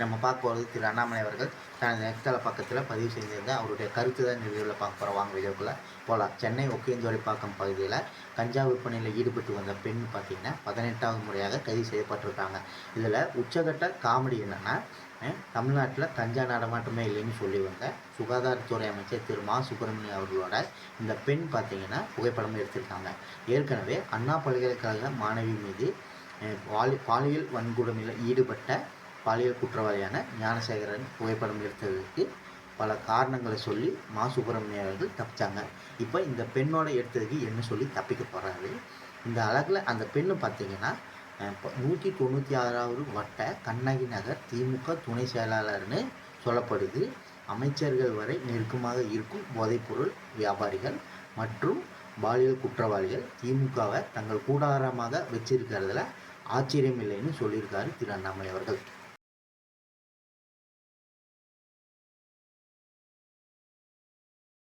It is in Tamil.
நம்ம பார்க்க போகிறது திரு அண்ணாமலை அவர்கள் தனது நெக்ஸ்ட் பக்கத்தில் பதிவு செய்திருந்த அவருடைய கருத்து தான் இந்த வீடியோவில் பார்க்க போகிறோம். வாங்க வீடியோக்குள்ளே போகலாம். சென்னை ஒக்கியந்தோரைப்பாக்கம் பகுதியில் கஞ்சா விற்பனையில் ஈடுபட்டு வந்த பெண் பார்த்திங்கன்னா 18வது முறையாக கைது செய்யப்பட்டிருக்காங்க. இதில் உச்சகட்ட காமெடி என்னென்னா, தமிழ்நாட்டில் கஞ்சா நடமாட்டமே இல்லைன்னு சொல்லி வந்த சுகாதாரத்துறை அமைச்சர் திரு மா சுப்பிரமணியம் அவர்களோட இந்த பெண் பார்த்திங்கன்னா புகைப்படம் எடுத்திருக்காங்க. ஏற்கனவே அண்ணா பல்கலைக்கழக மாணவி மீது பாலியல் வன்கொடுமையில் ஈடுபட்ட பாலியல் குற்றவாளியான ஞானசேகரன் புகைப்படம் எடுத்ததுக்கு பல காரணங்களை சொல்லி மா சுப்பிரமணியம் அவர்கள் தப்பிச்சாங்க. இப்போ இந்த பெண்ணோட எடுத்ததுக்கு என்ன சொல்லி தப்பிக்க போகிறாரு. இந்த அழகில் அந்த பெண்ணு பார்த்திங்கன்னா 196வது வட்ட கண்ணகி நகர் திமுக துணை செயலாளர்னு சொல்லப்படுது. அமைச்சர்கள் வரை நெருக்கமாக இருக்கும் போதைப்பொருள் வியாபாரிகள் மற்றும் பாலியல் குற்றவாளிகள் திமுகவை தங்கள் கூடாரமாக வச்சிருக்கிறதுல ஆச்சரியம் இல்லைன்னு சொல்லியிருக்காரு திரு அண்ணாமலை அவர்கள்.